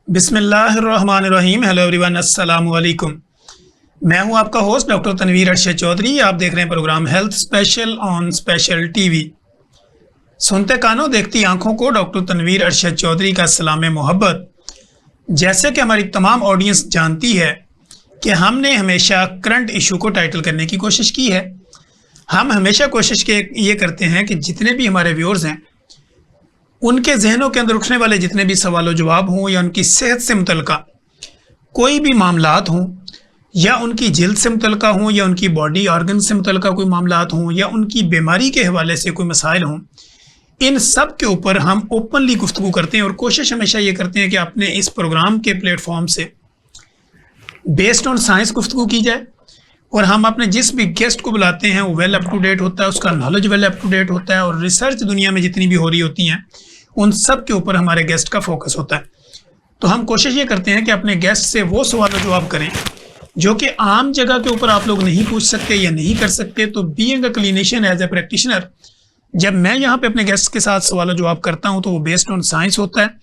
बिस्मिल्लाहिर्रहमानिर्रहीम। Hello everyone, अस्सलामु अलैकुम। मैं हूं आपका होस्ट डॉक्टर तनवीर अरशद चौधरी। आप देख रहे हैं programme health special on Special TV. सुनते कानों देखती आंखों को डॉक्टर तनवीर अरशद चौधरी का सलाम मोहब्बत। जैसे कि हमारी तमाम ऑडियंस जानती है कि हमने हमेशा करंट इशू को टाइटल करने की कोशिश की है। हम हमेशा कोशिश ये करते हैं कि जितने भी हमारे व्यूअर्स हैं उनके जहनों के अंदर उठने वाले जितने भी सवाल जवाब हों या उनकी सेहत से मुतल्लिका कोई भी मामलात हों या उनकी जिल्द से मुतल्लिका हों या उनकी बॉडी ऑर्गन से मुतल्लिका कोई मामलात हों या उनकी बीमारी के हवाले से कोई मसाइल हों, इन सब के ऊपर हम ओपनली गुफ्तगू करते हैं और कोशिश हमेशा ये करते हैं कि अपने इस प्रोग्राम के प्लेटफॉर्म से बेस्ड ऑन साइंस गुफ्तगू की जाए और हम अपने जिस भी गेस्ट को बुलाते हैं वो वेल अप टू डेट होता है, उसका knowledge well up to date होता है और रिसर्च दुनिया में जितनी भी हो रही होती हैं उन सब के ऊपर हमारे गेस्ट का फोकस होता है। तो हम कोशिश ये करते हैं कि अपने गेस्ट से वो सवाल जवाब करें जो कि आम जगह के ऊपर आप लोग नहीं पूछ सकते या नहीं कर सकते। तो being a clinician as a practitioner, जब मैं यहाँ पे अपने गेस्ट के साथ सवाल जवाब करता हूँ तो वो बेस्ड ऑन साइंस होता है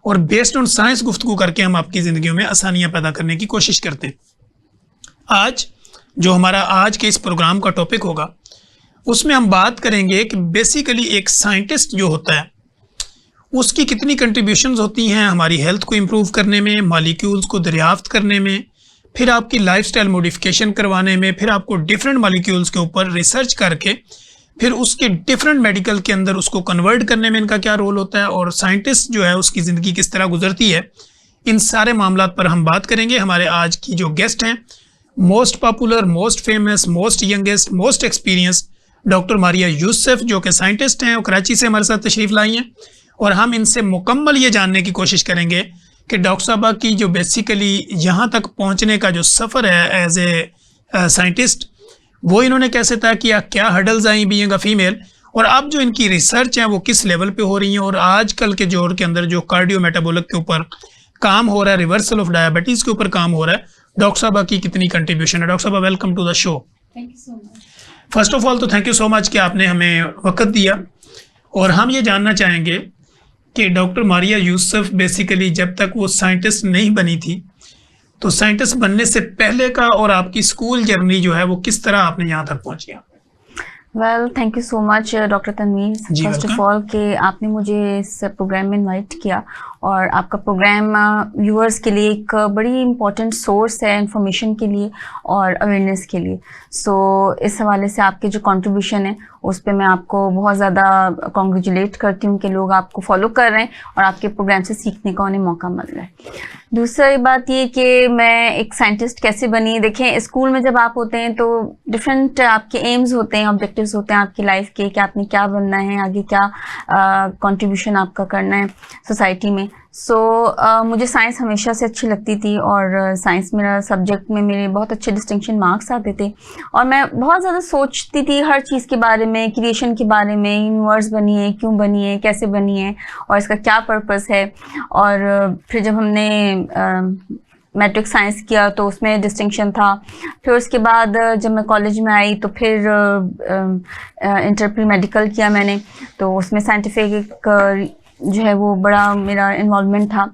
और बेस्ड ऑन साइंस गुफ्तगू करके हम आपकी ज़िंदगियों में आसानियाँ पैदा करने की कोशिश करते हैं। आज जो हमारा आज के इस प्रोग्राम का टॉपिक होगा उसमें हम बात करेंगे कि बेसिकली एक साइंटिस्ट जो होता है उसकी कितनी कंट्रीब्यूशंस होती हैं हमारी हेल्थ को इम्प्रूव करने में, मॉलिक्यूल्स को दरियाफ्त करने में, फिर आपकी लाइफस्टाइल मॉडिफिकेशन करवाने में, फिर आपको डिफरेंट मॉलिक्यूल्स के ऊपर रिसर्च करके फिर उसके डिफरेंट मेडिकल के अंदर उसको कन्वर्ट करने में इनका क्या रोल होता है और साइंटिस्ट जो है उसकी ज़िंदगी किस तरह गुजरती है। इन सारे मामलात पर हम बात करेंगे। हमारे आज की जो गेस्ट हैं, most popular, most famous, most youngest, most experienced doctor Maria Yusuf जो कि साइंटिस्ट हैं, वो कराची से हमारे साथ तशरीफ़ लाई हैं और हम इनसे मुकम्मल ये जानने की कोशिश करेंगे कि डॉक्टर साहबा की जो बेसिकली यहाँ तक पहुँचने का जो सफ़र है एज ए साइंटिस्ट वो इन्होंने कैसे तय किया, क्या hurdles I being a female, और अब जो इनकी रिसर्च है वो किस लेवल पे हो रही हैं और आजकल के दौर के अंदर जो कार्डियो मेटाबॉलिक के ऊपर काम हो रहा है, रिवर्सल ऑफ डायबिटीज़ के ऊपर काम हो रहा है, डॉक्टर साहबा की कितनी कंट्रीब्यूशन है। डॉक्टर साहबा, welcome to the show. Thank you so much. First of all तो थैंक यू सो मच कि आपने हमें वक्त दिया और हम ये जानना चाहेंगे कि डॉक्टर मारिया यूसुफ बेसिकली जब तक वो साइंटिस्ट नहीं बनी थी तो साइंटिस्ट बनने से पहले का और आपकी स्कूल जर्नी जो है वो किस तरह आपने यहाँ तक पहुँची। Well, thank you so much doctor Tanvir, first of all कि आपने मुझे इस प्रोग्राम में इनवाइट किया और आपका प्रोग्राम व्यूअर्स के लिए एक बड़ी इंपॉर्टेंट सोर्स है इंफॉर्मेशन के लिए और अवेयरनेस के लिए। सो इस हवाले से आपके जो कंट्रीब्यूशन है उस पर मैं आपको बहुत ज़्यादा कॉन्ग्रेचुलेट करती हूँ कि लोग आपको फॉलो कर रहे हैं और आपके प्रोग्राम से सीखने का उन्हें मौका मिल रहा है। दूसरी बात ये कि मैं एक साइंटिस्ट कैसे बनी। देखें, स्कूल में जब आप होते हैं तो डिफरेंट आपके एम्स होते हैं, ऑब्जेक्टिव्स होते हैं आपकी लाइफ के कि आपने क्या बनना है, आगे क्या कंट्रीब्यूशन आपका करना है सोसाइटी में। मुझे साइंस हमेशा से अच्छी लगती थी और साइंस मेरा सब्जेक्ट में मेरे बहुत अच्छे डिस्टिंक्शन मार्क्स आते थे और मैं बहुत ज़्यादा सोचती थी हर चीज़ के बारे में, क्रिएशन के बारे में, यूनिवर्स बनी है, क्यों बनी है, कैसे बनी है और इसका क्या पर्पस है। और फिर जब हमने मैट्रिक साइंस किया तो उसमें डिस्टिंक्शन था। फिर उसके बाद जब मैं कॉलेज में आई तो फिर इंटर प्री मेडिकल किया मैंने, तो उसमें साइंटिफिक जो है वो बड़ा मेरा इन्वॉल्वमेंट था,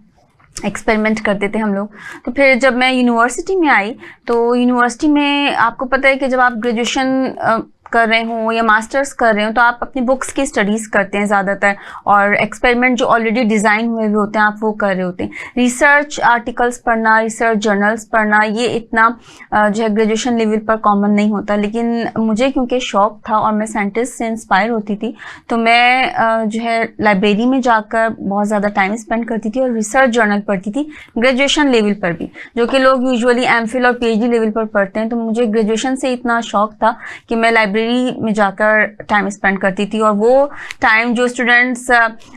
एक्सपेरिमेंट करते थे हम लोग। तो फिर जब मैं यूनिवर्सिटी में आई तो यूनिवर्सिटी में आपको पता है कि जब आप ग्रेजुएशन कर रहे हो या मास्टर्स कर रहे हो तो आप अपनी बुक्स की स्टडीज़ करते हैं ज़्यादातर और एक्सपेरिमेंट जो ऑलरेडी डिज़ाइन हुए हुए होते हैं आप वो कर रहे होते हैं। रिसर्च आर्टिकल्स पढ़ना, रिसर्च जर्नल्स पढ़ना ये इतना जो है ग्रेजुएशन लेवल पर कॉमन नहीं होता, लेकिन मुझे क्योंकि शौक़ था और मैं साइंटिस्ट से इंस्पायर होती थी तो मैं जो है लाइब्रेरी में जाकर बहुत ज़्यादा टाइम स्पेंड करती थी और रिसर्च जर्नल पढ़ती थी ग्रेजुएशन लेवल पर भी, जो कि लोग यूजुअली एमफिल और पीएचडी लेवल पर पढ़ते हैं। तो मुझे ग्रेजुएशन से इतना शौक़ था कि मैं लाइब्रेरी में जाकर टाइम स्पेंड करती थी और वो टाइम जो स्टूडेंट्स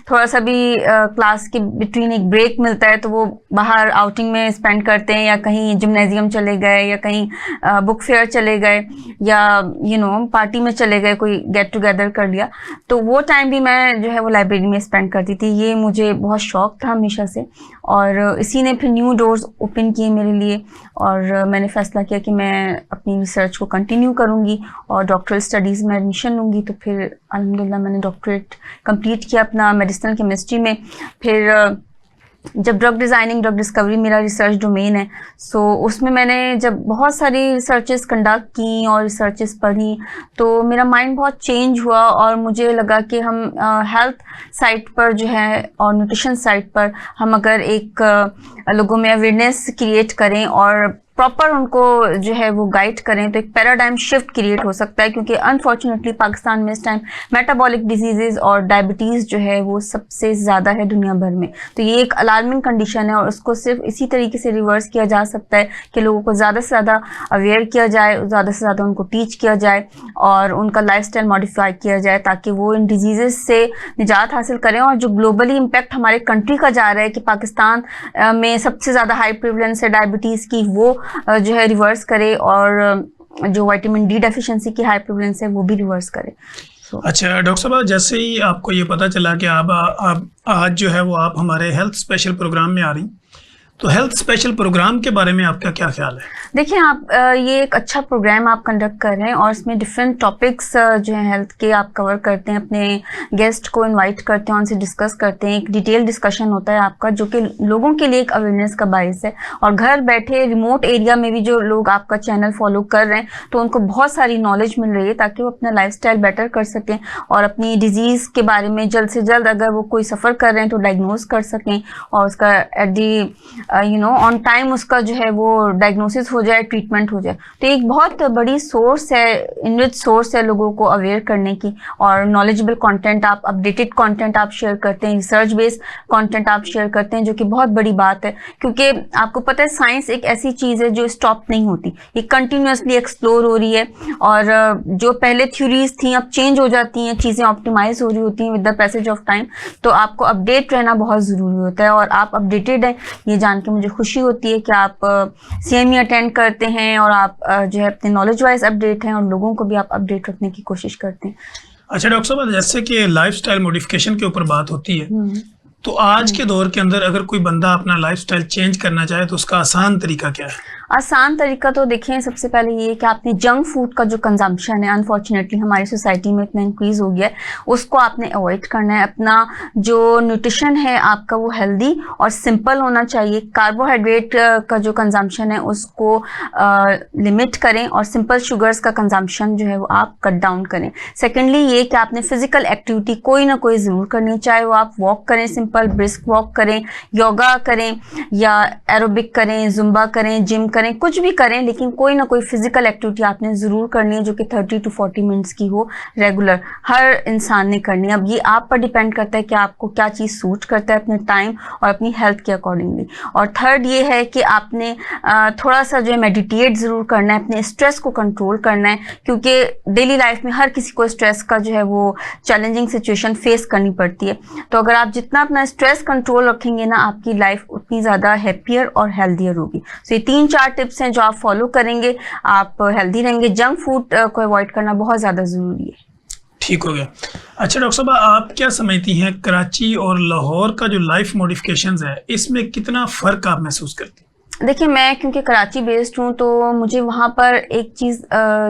थोड़ा सा भी क्लास के बिटवीन एक ब्रेक मिलता है तो वो बाहर आउटिंग में स्पेंड करते हैं या कहीं जिम्नेजियम चले गए या कहीं बुक फेयर चले गए या पार्टी में चले गए, कोई गेट टुगेदर कर लिया, तो वो टाइम भी मैं जो है वो लाइब्रेरी में स्पेंड करती थी। ये मुझे बहुत शौक़ था हमेशा से और इसी ने फिर न्यू डोर्स ओपन किए मेरे लिए और मैंने फ़ैसला किया कि मैं अपनी रिसर्च को कंटिन्यू करूँगी और डॉक्टरल स्टडीज़ में एडमिशन लूँगी। तो फिर अल्हम्दुलिल्लाह मैंने डॉक्टरेट कंप्लीट किया अपना मेडिसिनल केमिस्ट्री में। फिर जब ड्रग डिज़ाइनिंग, ड्रग डिस्कवरी मेरा रिसर्च डोमेन है, सो उसमें मैंने जब बहुत सारी रिसर्चेस कंडक्ट की और रिसर्चेस पढ़ी तो मेरा माइंड बहुत चेंज हुआ और मुझे लगा कि हम हेल्थ साइड पर जो है और न्यूट्रिशन साइड पर हम अगर एक लोगों में अवेयरनेस क्रिएट करें और प्रॉपर उनको जो है वो गाइड करें तो एक पैराडाइम शिफ्ट क्रिएट हो सकता है, क्योंकि अनफॉर्चुनेटली पाकिस्तान में इस टाइम मेटाबॉलिक डिजीजेज और डायबिटीज़ जो है वो सबसे ज़्यादा है दुनिया भर में। तो ये एक अलार्मिंग कंडीशन है और उसको सिर्फ इसी तरीके से रिवर्स किया जा सकता है कि लोगों को ज़्यादा से ज़्यादा अवेयर किया जाए, ज़्यादा से ज़्यादा उनको टीच किया जाए और उनका लाइफस्टाइल मॉडिफाई किया जाए ताकि वो इन डिजीज़ से निजात हासिल करें। और जो ग्लोबली इम्पैक्ट हमारे कंट्री का जा रहा है कि पाकिस्तान में सबसे ज़्यादा हाई प्रिवलेंस है डायबिटीज़ की, वो जो है रिवर्स करे और जो विटामिन डी डेफिशिएंसी की हाई प्रिवलेंस है वो भी रिवर्स करे। अच्छा डॉक्टर साहब, जैसे ही आपको ये पता चला कि आप आज जो है वो आप हमारे हेल्थ स्पेशल प्रोग्राम में आ रही, तो हेल्थ स्पेशल प्रोग्राम के बारे में आपका क्या ख्याल है? देखिए, आप ये एक अच्छा प्रोग्राम आप कंडक्ट कर रहे हैं और इसमें डिफरेंट टॉपिक्स जो है हेल्थ के आप कवर करते हैं, अपने गेस्ट को इनवाइट करते हैं, उनसे डिस्कस करते हैं, एक डिटेल डिस्कशन होता है आपका जो कि लोगों के लिए एक अवेयरनेस का बाइस है। और घर बैठे रिमोट एरिया में भी जो लोग आपका चैनल फॉलो कर रहे हैं तो उनको बहुत सारी नॉलेज मिल रही है ताकि वो अपना लाइफस्टाइल बेटर कर सकें और अपनी डिजीज़ के बारे में जल्द से जल्द अगर वो कोई सफ़र कर रहे हैं तो डायग्नोज कर सकें और उसका एट दी ऑन टाइम उसका जो है वो डायग्नोसिस हो जाए, ट्रीटमेंट हो जाए। तो एक बहुत बड़ी सोर्स है, इनरिच सोर्स है लोगों को अवेयर करने की। और नॉलेजेबल कंटेंट आप, अपडेटेड कंटेंट आप शेयर करते हैं, रिसर्च बेस्ड कंटेंट आप शेयर करते हैं, जो कि बहुत बड़ी बात है क्योंकि आपको पता है साइंस एक ऐसी चीज़ है जो स्टॉप नहीं होती, ये कंटिन्यूसली एक्सप्लोर हो रही है और जो पहले थ्योरीज थी अब चेंज हो जाती हैं, चीज़ें ऑप्टिमाइज हो रही होती हैं with the passage of time. तो आपको अपडेट रहना बहुत ज़रूरी होता है और आप अपडेटेड हैं ये जान के मुझे खुशी होती है कि आप CME अटेंड करते हैं और आप जो है अपने नॉलेज वाइज अपडेट हैं और लोगों को भी आप अपडेट रखने की कोशिश करते हैं। अच्छा डॉक्टर साहब, जैसे कि लाइफस्टाइल मॉडिफिकेशन के ऊपर बात होती है, तो आज के दौर के अंदर अगर कोई बंदा अपना लाइफस्टाइल चेंज करना चाहे तो उसका आसान तरीका क्या है? आसान तरीका तो देखें, सबसे पहले ये कि आपने जंक फूड का जो कंजम्पशन है अनफॉर्चुनेटली हमारी सोसाइटी में इतना इंक्रीज हो गया है, उसको आपने अवॉइड करना है। अपना जो न्यूट्रिशन है आपका वो हेल्दी और सिंपल होना चाहिए। कार्बोहाइड्रेट का जो कंजम्पशन है उसको लिमिट करें और सिंपल शुगर्स का कंजम्पशन जो है वो आप कट डाउन करें। सेकेंडली ये कि आपने फिजिकल एक्टिविटी कोई ना कोई ज़रूर करनी, चाहे वो आप वॉक करें, सिंपल ब्रिस्क वॉक करें, योगा करें या एरोबिक करें, जुम्बा करें, जिम करें, कुछ भी करें, लेकिन कोई ना कोई फिजिकल एक्टिविटी आपने ज़रूर करनी है जो कि 30 to 40 मिनट्स की हो, रेगुलर हर इंसान ने करनी है। अब ये आप पर डिपेंड करता है कि आपको क्या चीज़ सूट करता है अपने टाइम और अपनी हेल्थ के अकॉर्डिंगली। और थर्ड ये है कि आपने थोड़ा सा जो है मेडिटेट ज़रूर करना है, अपने स्ट्रेस को कंट्रोल करना है क्योंकि डेली लाइफ में हर किसी को स्ट्रेस का जो है वो चैलेंजिंग सिचुएशन फेस करनी पड़ती है। तो अगर आप जितना अपना स्ट्रेस कंट्रोल रखेंगे ना, आपकी लाइफ उतनी ज़्यादा हैप्पियर और हेल्थियर होगी। सो ये 3-4 टिप्स हैं जो आप फॉलो करेंगे, आप हेल्दी रहेंगे। जंक फूड को अवॉइड करना बहुत ज़्यादा ज़रूरी है। ठीक हो गया। अच्छा डॉक्टर साहब, आप क्या समझती हैं कराची और लाहौर का जो लाइफ मॉडिफिकेशंस है इसमें कितना फ़र्क आप महसूस करती हैं? देखिए, मैं क्योंकि कराची बेस्ड हूँ तो मुझे वहाँ पर एक चीज़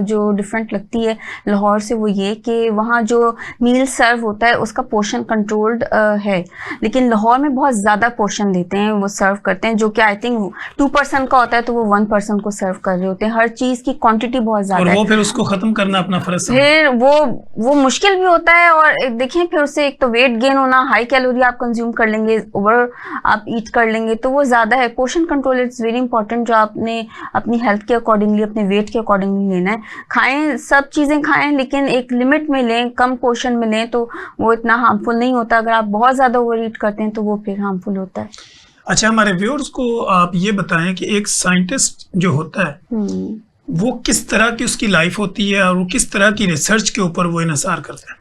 जो डिफरेंट लगती है लाहौर से वो ये कि वहाँ जो मील सर्व होता है उसका पोर्शन कंट्रोल्ड है, लेकिन लाहौर में बहुत ज़्यादा पोर्शन देते हैं, वो सर्व करते हैं जो कि आई थिंक 2% का होता है तो वो 1% को सर्व कर रहे होते हैं। हर चीज़ की क्वांटिटी बहुत ज़्यादा है, फिर उसको ख़त्म करना अपना फ़र्ज, फिर वो मुश्किल भी होता है। और देखिए फिर उससे एक तो वेट गेन होना, हाई कैलोरी आप कंज्यूम कर लेंगे, ओवर आप ईट कर लेंगे, तो वो ज़्यादा है। Portion control it's very important, जो आपने अपनी हेल्थ के अकॉर्डिंगली, अपने वेट के अकॉर्डिंगली लेना है। खाएं, सब चीज़ें खाएं, लेकिन एक लिमिट में लें, कम पोर्शन में लें तो वो इतना हार्मफुल नहीं होता। अगर आप बहुत ज़्यादा ओवर ईट करते हैं तो वो फिर हार्मफुल होता है। अच्छा, हमारे व्यूअर्स को आप ये बताएं कि एक साइंटिस्ट जो होता है वो किस तरह की उसकी लाइफ होती है और वो किस तरह की रिसर्च के ऊपर वो इन्हिसार करता है?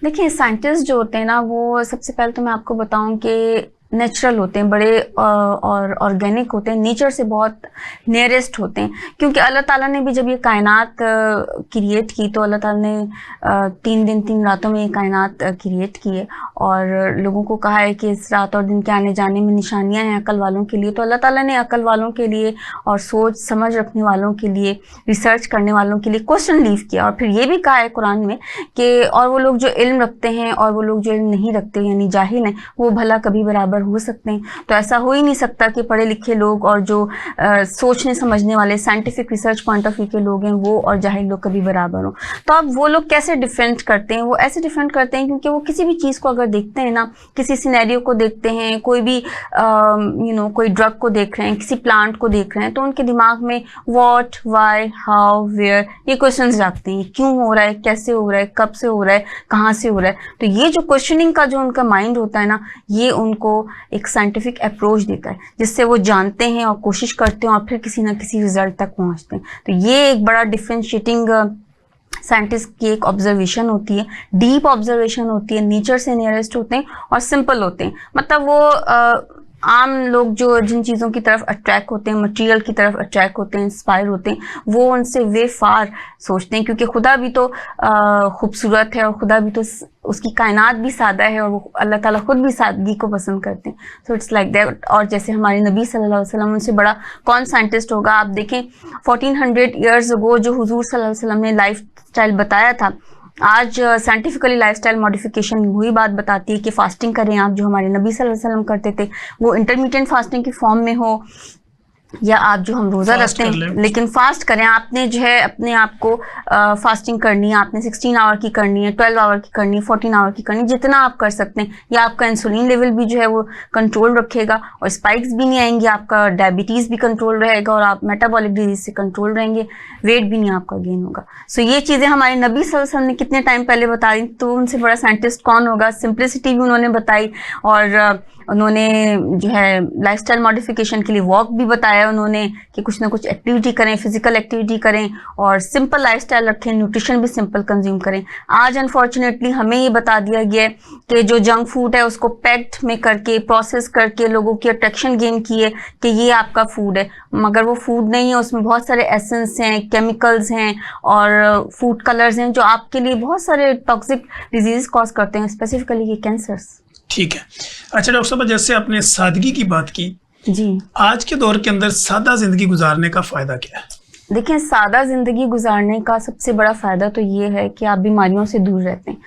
देखिए, साइंटिस्ट जो होते हैं ना, वो सबसे पहले तो मैं आपको बताऊं कि नेचुरल होते हैं, बड़े और ऑर्गेनिक होते हैं, नेचर से बहुत नियरेस्ट होते हैं। क्योंकि अल्लाह ताला ने भी जब ये कायनात क्रिएट की तो अल्लाह ताला ने 3 दिन 3 रातों में ये कायनात क्रिएट की है और लोगों को कहा है कि इस रात और दिन के आने जाने में निशानियां हैं अकल वालों के लिए। तो अल्लाह ताला ने अकल वालों के लिए और सोच समझ रखने वालों के लिए, रिसर्च करने वालों के लिए क्वेश्चन लीव किया। और फिर ये भी कहा है कुरान में कि और वो लोग जो इल्म रखते हैं और वो लोग जो इल्म नहीं रखते यानी जाहिल हैं, वो भला कभी बराबर बराबर हो सकते हैं, तो ऐसा हो ही नहीं सकता कि पढ़े लिखे लोग और जो सोचने समझने वाले scientific research point of view के लोग हैं वो और जाहिल लोग कभी बराबर हो। तो अब वो लोग कैसे डिफरेंट करते हैं? वो ऐसे डिफरेंट करते हैं क्योंकि वो किसी भी चीज़ को अगर देखते हैं ना, किसी सिनेरियो को देखते हैं, कोई भी कोई ड्रग को देख रहे हैं, किसी प्लांट को देख रहे हैं, तो उनके दिमाग में व्हाट, व्हाई, हाउ, वेयर ये क्वेश्चंस जागते हैं। क्यों हो रहा है, कैसे हो रहा है, कब से हो रहा है, कहाँ से हो रहा है। तो ये जो क्वेश्चनिंग का जो उनका माइंड होता है ना, ये उनको एक साइंटिफिक अप्रोच देता है जिससे वो जानते हैं और कोशिश करते हैं और फिर किसी ना किसी रिजल्ट तक पहुँचते हैं। तो ये एक बड़ा डिफरेंशिएटिंग साइंटिस्ट की एक ऑब्जर्वेशन होती है, डीप ऑब्जर्वेशन होती है, नेचर से नियरेस्ट होते हैं और सिंपल होते हैं। मतलब वो आम लोग जो जिन चीज़ों की तरफ अट्रैक्ट होते हैं, मटेरियल की तरफ अट्रैक्ट होते हैं, इंस्पायर होते हैं, वो उनसे वे फार सोचते हैं, क्योंकि खुदा भी तो खूबसूरत है और खुदा भी तो उसकी कायनात भी सादा है और वो अल्लाह ताला खुद भी सादगी को पसंद करते हैं। So it's like that. और जैसे हमारे नबी सल्लल्लाहु अलैहि वसल्लम, उनसे बड़ा कौन साइंटिस्ट होगा? आप देखें 1400 ईयर्स अगो जो हुजूर सल्लल्लाहु अलैहि वसल्लम ने लाइफ स्टाइल बताया था, आज साइंटिफिकली लाइफस्टाइल मॉडिफिकेशन वही बात बताती है कि फास्टिंग करें आप, जो हमारे नबी सल्लल्लाहु अलैहि वसल्लम करते थे, वो इंटरमीडिएट फास्टिंग की फॉर्म में हो या आप जो हम रोज़ा रखते हैं लेकिन फास्ट करें। आपने जो है अपने आप को फास्टिंग करनी है, आपने 16 आवर की करनी है, 12 आवर की करनी है, 14 आवर की करनी है, जितना आप कर सकते हैं। या आपका इंसुलिन लेवल भी जो है वो कंट्रोल रखेगा और स्पाइक्स भी नहीं आएंगी, आपका डायबिटीज़ भी कंट्रोल रहेगा और आप मेटाबॉलिक डिजीज से कंट्रोल रहेंगे, वेट भी नहीं आपका गेन होगा। सो ये चीज़ें हमारे नबी सल्लल्लाहु अलैहि वसल्लम ने कितने टाइम पहले बता दी, तो उनसे बड़ा साइंटिस्ट कौन होगा? सिंप्लिसिटी भी उन्होंने बताई और उन्होंने जो है लाइफस्टाइल मॉडिफिकेशन के लिए वॉक भी बताया उन्होंने कि कुछ ना कुछ एक्टिविटी करें, फिजिकल एक्टिविटी करें और सिंपल लाइफस्टाइल रखें, न्यूट्रिशन भी सिंपल कंज्यूम करें। आज अनफॉर्चुनेटली हमें ये बता दिया गया है कि जो जंक फूड है उसको पैक्ड में करके, प्रोसेस करके लोगों की अट्रैक्शन गेन की है कि ये आपका फूड है, मगर वो फूड नहीं है। उसमें बहुत सारे एसेंस हैं, केमिकल्स हैं और फूड कलर्स हैं जो आपके लिए बहुत सारे टॉक्सिक डिजीज कॉज करते हैं, स्पेसिफिकली ये कैंसर्स। ठीक है। अच्छा डॉक्टर साहब, जैसे आपने सादगी की बात की जी, आज के दौर के अंदर सादा जिंदगी गुजारने का फायदा क्या है? देखिए, सादा ज़िंदगी गुजारने का सबसे बड़ा फ़ायदा तो ये है कि आप बीमारियों से दूर रहते हैं।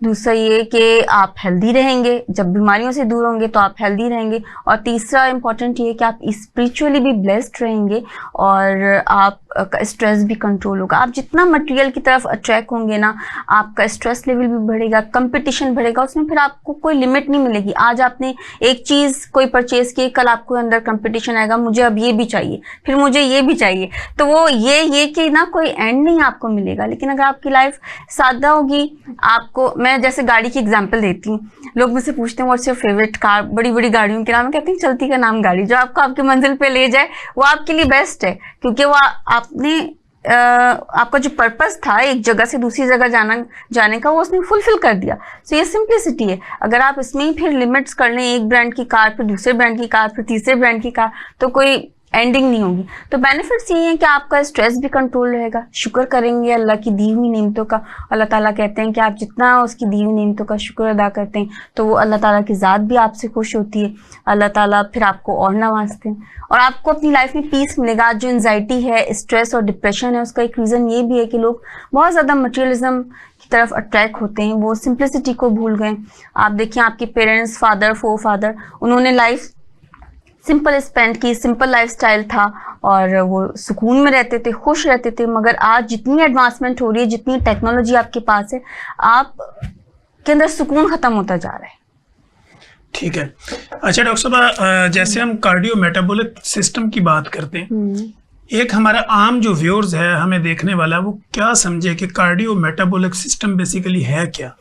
दूसरा ये कि आप हेल्दी रहेंगे, जब बीमारियों से दूर होंगे तो आप हेल्दी रहेंगे। और तीसरा इम्पॉर्टेंट ये है कि आप स्पिरिचुअली भी ब्लेस्ड रहेंगे और आप का स्ट्रेस भी कंट्रोल होगा। आप जितना मटेरियल की तरफ अट्रैक्ट होंगे ना, आपका स्ट्रेस लेवल भी बढ़ेगा, कंपटीशन बढ़ेगा, उसमें फिर आपको कोई लिमिट नहीं मिलेगी। आज आपने एक चीज़ कोई परचेज की, कल आपको अंदर कंपटीशन आएगा, मुझे अब ये भी चाहिए, फिर मुझे ये भी चाहिए, तो वो ये कि ना कोई एंड नहीं आपको मिलेगा। लेकिन अगर आपकी लाइफ सादा होगी, आपको मैं जैसे गाड़ी की एग्जांपल देती हूँ, लोग मुझसे पूछते हैं व्हाट्स योर फेवरेट कार, बड़ी बड़ी गाड़ियों के नाम, कहते हैं चलती का नाम गाड़ी, जो आपको आपकी मंजिल पे ले जाए वो आपके लिए बेस्ट है, क्योंकि वो आपने आपका जो पर्पस था एक जगह से दूसरी जगह जाने का, वो उसने फुलफिल कर दिया। सो ये सिंप्लिसिटी है। अगर आप इसमें ही फिर लिमिट्स कर लें, एक ब्रांड की कार, फिर दूसरे ब्रांड की कार, फिर तीसरे ब्रांड की कार, तो कोई एंडिंग नहीं होगी। तो बेनिफिट्स ये हैं कि आपका स्ट्रेस भी कंट्रोल रहेगा, शुक्र करेंगे अल्लाह की दी हुई नेमतों का। अल्लाह ताला कहते हैं कि आप जितना उसकी दी हुई नेमतों का शुक्र अदा करते हैं तो वो अल्लाह ताला की ज़ात भी आपसे खुश होती है, अल्लाह ताला फिर आपको और नवाजते हैं और आपको अपनी लाइफ में पीस मिलेगा। जो एंजाइटी है, स्ट्रेस और डिप्रेशन है, उसका एक रीज़न ये भी है कि लोग बहुत ज़्यादा मटेरियलिज्म की तरफ अट्रैक्ट होते हैं, वो सिंप्लिसिटी को भूल गए। आप देखिए आपके पेरेंट्स, फादर, फोरफादर, उन्होंने लाइफ सिंपल स्पेंड की, सिंपल लाइफस्टाइल था और वो सुकून में रहते थे, खुश रहते थे। मगर आज जितनी एडवांसमेंट हो रही है, जितनी टेक्नोलॉजी आपके पास है, आप के अंदर सुकून ख़त्म होता जा रहा है। ठीक है। अच्छा डॉक्टर साहब, जैसे हम कार्डियो मेटाबॉलिक सिस्टम की बात करते हैं, एक हमारा आम जो व्यूअर्स है, हमें देखने वाला, वो क्या समझे कि कार्डियो मेटाबॉलिक सिस्टम बेसिकली है क्या?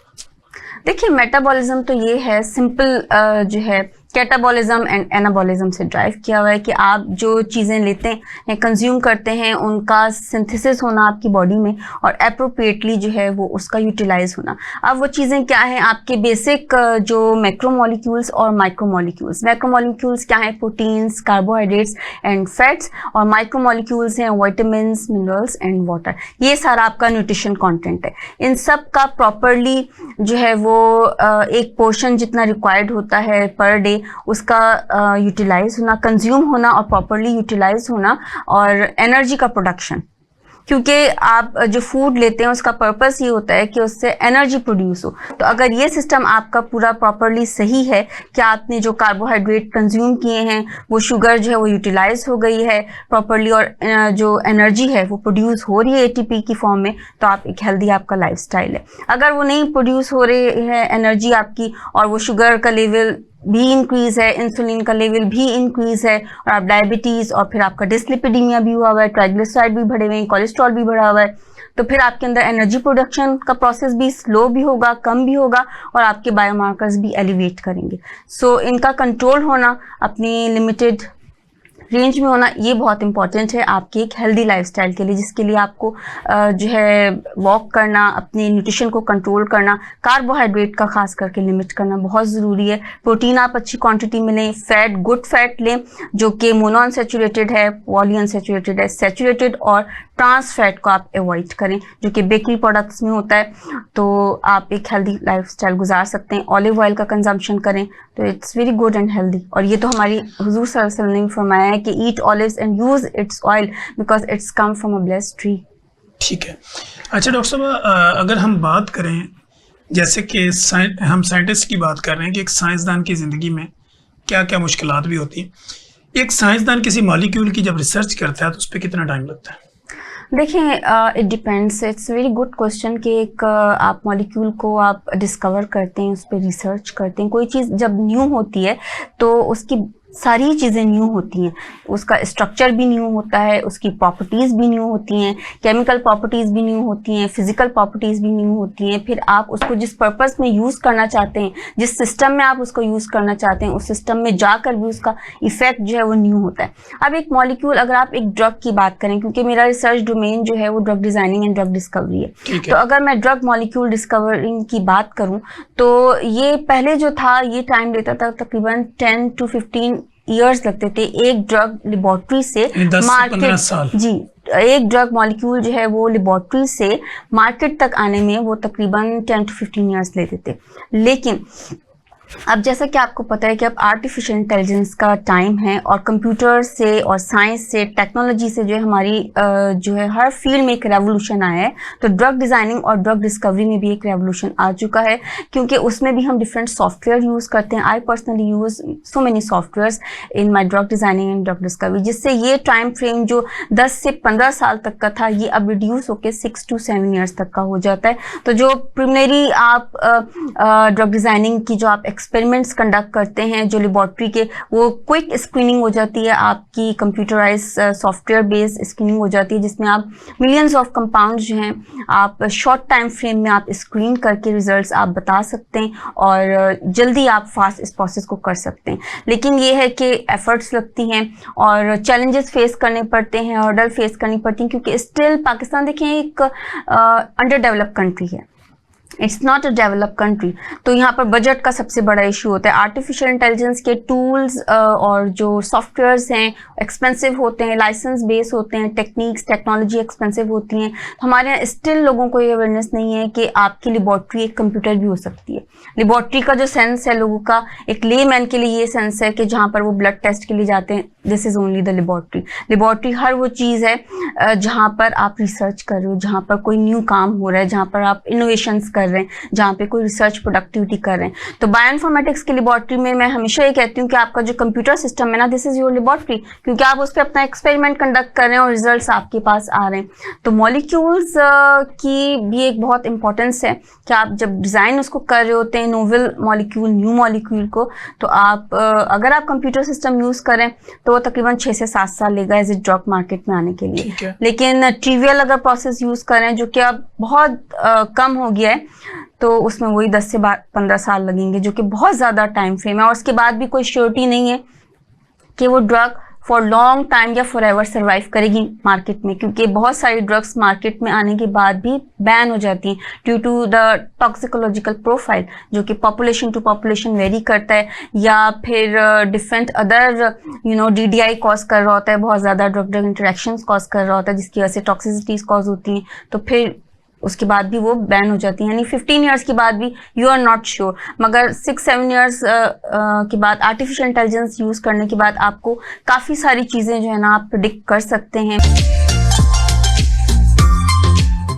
देखिए, मेटाबॉलिज्म तो ये है, सिंपल जो है कैटाबॉलिज्म एंड एनाबॉलिज्म से ड्राइव किया हुआ है कि आप जो चीज़ें लेते हैं या कंज्यूम करते हैं, उनका सिंथेसिस होना आपकी बॉडी में और अप्रोप्रिएटली जो है वो उसका यूटिलाइज होना। अब वो चीज़ें क्या हैं? आपके बेसिक जो मैक्रोमोलिक्यूल्स और माइक्रोमोलिक्यूल्स। मैक्रोमोलिक्यूल्स क्या हैं? प्रोटीन्स, कार्बोहाइड्रेट्स एंड फैट्स, और माइक्रोमोलिक्यूल्स हैं विटामिन्स, मिनरल्स एंड वाटर। ये सारा आपका न्यूट्रिशन कॉन्टेंट है। इन सब का प्रॉपरली जो है वो एक पोर्शन जितना रिक्वायर्ड होता है पर डे, उसका यूटिलाइज होना, कंज्यूम होना और प्रॉपरली यूटिलाइज होना, और एनर्जी का प्रोडक्शन, क्योंकि आप जो फूड लेते हैं उसका पर्पस ये होता है कि उससे एनर्जी प्रोड्यूस हो। तो अगर ये सिस्टम आपका पूरा प्रॉपरली सही है कि आपने जो कार्बोहाइड्रेट कंज्यूम किए हैं वो शुगर जो है वो यूटिलाइज हो गई है प्रॉपरली और जो एनर्जी है वो प्रोड्यूस हो रही है एटीपी की फॉर्म में, तो आप एक हेल्दी आपका लाइफस्टाइल है। अगर वो नहीं प्रोड्यूस हो रही है एनर्जी आपकी और वो शुगर का लेवल भी इंक्रीज है, इंसुलिन का लेवल भी इंक्रीज है और आप डायबिटीज और फिर आपका डिस्लिपिडीमिया भी हुआ हुआ है, ट्राइग्लिसराइड भी बढ़े हुए हैं, कोलेस्ट्रॉल भी बढ़ा हुआ है, तो फिर आपके अंदर एनर्जी प्रोडक्शन का प्रोसेस भी स्लो भी होगा, कम भी होगा और आपके बायोमार्कर्स भी एलिवेट करेंगे। सो इनका कंट्रोल होना, अपनी लिमिटेड रेंज में होना, ये बहुत इंपॉर्टेंट है आपके एक हेल्दी लाइफस्टाइल के लिए, जिसके लिए आपको जो है वॉक करना, अपने न्यूट्रिशन को कंट्रोल करना, कार्बोहाइड्रेट का खास करके लिमिट करना बहुत ज़रूरी है। प्रोटीन आप अच्छी क्वांटिटी में लें, फैट गुड फैट लें जो कि मोनोअनसैचुरेटेड है, पॉलीअनसैचुरेटेड है, सैचुरेटेड और ट्रांस फैट को आप अवॉइड करें जो कि बेकरी प्रोडक्ट्स में होता है। तो आप एक हेल्दी लाइफस्टाइल गुजार सकते हैं। ऑलिव ऑयल का कंजम्पशन करें तो it's very good and healthy, और ये तो हमारी हुजूर सल्लल्लाहु अलैहि वसल्लम ने फरमाया है कि eat olives and use its oil because its come from a blessed tree. ठीक है। अच्छा डॉक्टर साहब, अगर हम बात करें जैसे कि हम साइंटिस्ट की बात कर रहे हैं कि एक साइंसदान की ज़िंदगी में क्या क्या मुश्किलात भी होती हैं, एक साइंसदान किसी मॉलिक्यूल की जब रिसर्च करता है तो उस पर कितना टाइम लगता है? देखिए, it depends, it's very good question कि एक आप मॉलिक्यूल को आप डिस्कवर करते हैं, उस पर रिसर्च करते हैं। कोई चीज़ जब न्यू होती है तो उसकी सारी चीज़ें न्यू होती हैं, उसका स्ट्रक्चर भी न्यू होता है, उसकी प्रॉपर्टीज़ भी न्यू होती हैं, केमिकल प्रॉपर्टीज़ भी न्यू होती हैं, फिजिकल प्रॉपर्टीज़ भी न्यू होती हैं। फिर आप उसको जिस पर्पस में यूज़ करना चाहते हैं, जिस सिस्टम में आप उसको यूज़ करना चाहते हैं, उस सिस्टम में जाकर भी उसका इफेक्ट जो है वो न्यू होता है। अब एक मॉलिक्यूल, अगर आप एक ड्रग की बात करें, क्योंकि मेरा रिसर्च डोमेन जो है वो drug designing and drug discovery है, तो अगर मैं ड्रग मॉलिक्यूल डिस्कवरिंग की बात करूँ तो ये पहले जो था ये टाइम लेता था तकरीबन 10 to 15 ईयर्स लगते थे एक ड्रग लेबोरेटरी से मार्केट, जी, एक ड्रग मॉलिक्यूल जो है वो लेबोरेटरी से मार्केट तक आने में वो तकरीबन 10 to 15 ईयर्स लेते थे। लेकिन अब जैसा कि आपको पता है कि अब आर्टिफिशियल इंटेलिजेंस का टाइम है और कंप्यूटर से और साइंस से, टेक्नोलॉजी से जो है हमारी जो है हर फील्ड में एक रेवोल्यूशन आया है। तो ड्रग डिज़ाइनिंग और ड्रग डिस्कवरी में भी एक रेवोल्यूशन आ चुका है, क्योंकि उसमें भी हम डिफरेंट सॉफ्टवेयर यूज़ करते हैं। I personally use so many softwares in my drug designing and drug discovery, जिससे ये टाइम फ्रेम जो 10 से 15 साल तक का था ये अब रिड्यूस होकर 6 to 7 ईयर्स तक का हो जाता है। तो जो प्रिलिमिनरी आप ड्रग डिज़ाइनिंग की जो आप एक्सपेरिमेंट्स कंडक्ट करते हैं जो लेबोरेटरी के, वो क्विक स्क्रीनिंग हो जाती है, आपकी कंप्यूटराइज सॉफ्टवेयर बेस्ड स्क्रीनिंग हो जाती है, जिसमें आप मिलियंस ऑफ कंपाउंड जो हैं आप शॉर्ट टाइम फ्रेम में आप स्क्रीन करके रिजल्ट्स आप बता सकते हैं और जल्दी आप फास्ट इस प्रोसेस को कर सकते हैं। लेकिन ये है कि एफर्ट्स लगती हैं और चैलेंजेस फेस करने पड़ते हैं, हर्डल फेस करनी पड़ती हैं, क्योंकि स्टिल पाकिस्तान देखें एक अंडर डेवलप कंट्री है, it's not a develop country. तो यहाँ पर बजट का सबसे बड़ा इशू होता है। आर्टिफिशियल इंटेलिजेंस के टूल्स और जो सॉफ्टवेयर्स हैं एक्सपेंसिव होते हैं, लाइसेंस बेस होते हैं, टेक्निक्स टेक्नोलॉजी एक्सपेंसिव होती हैं। तो हमारे यहाँ स्टिल लोगों को ये अवेयरनेस नहीं है कि आपकी लेबोरेटरी एक कंप्यूटर भी हो सकती है। लेबोरेटरी का जो सेंस है लोगों का, एक लेमैन के लिए ये सेंस है कि जहाँ पर वो ब्लड टेस्ट के लिए जाते हैं, this is only the laboratory. Laboratory हर वो चीज़ है जहाँ पर आप रिसर्च कर रहे हो, जहाँ पर कोई न्यू काम हो रहा है, जहाँ पर आप इनोवेशंस कर रहे हैं, जहाँ पे कोई रिसर्च प्रोडक्टिविटी कर रहे हैं। तो बायोइन्फॉर्मेटिक्स की लेबोरेटरी में मैं हमेशा ये कहती हूँ कि आपका जो कंप्यूटर सिस्टम है ना, दिस इज योर लेबोरेटरी, क्योंकि आप उस पर अपना एक्सपेरिमेंट कंडक्ट कर रहे हैं और रिजल्ट्स आपके पास आ रहे हैं। तो मॉलिक्यूल्स की भी एक बहुत इंपॉर्टेंस है कि आप जब डिज़ाइन उसको कर रहे होते हैं, नोवेल मॉलिक्यूल, न्यू मॉलिक्यूल को, तो आप अगर आप कंप्यूटर सिस्टम यूज़ करें तो वो तकरीबन 6 से 7 साल लेगा एज ए ड्रग मार्केट में आने के लिए। लेकिन ट्रिवियल अगर प्रोसेस यूज़ करें जो कि अब बहुत कम हो गया है, तो उसमें वही 10 से 15 साल लगेंगे, जो कि बहुत ज़्यादा टाइम फ्रेम है। और उसके बाद भी कोई श्योरिटी नहीं है कि वो ड्रग फॉर लॉन्ग टाइम या फॉर एवर सर्वाइव करेगी मार्केट में, क्योंकि बहुत सारी ड्रग्स मार्केट में आने के बाद भी बैन हो जाती हैं due to the toxicological profile, जो कि पॉपुलेशन टू पॉपुलेशन वेरी करता है, या फिर डिफरेंट अदर DDI कॉज कर रहा होता है, बहुत ज़्यादा ड्रग ड्रग इंटरेक्शंस कॉज कर रहा होता है, जिसकी वजह से टॉक्सिसिटीज कॉज होती हैं। तो फिर उसके बाद भी वो बैन हो जाती है, यानी 15 ईयर्स के बाद भी यू आर नॉट श्योर। मगर 6-7 ईयर्स के बाद आर्टिफिशियल इंटेलिजेंस यूज़ करने के बाद आपको काफ़ी सारी चीज़ें जो है ना आप प्रिडिक्ट कर सकते हैं।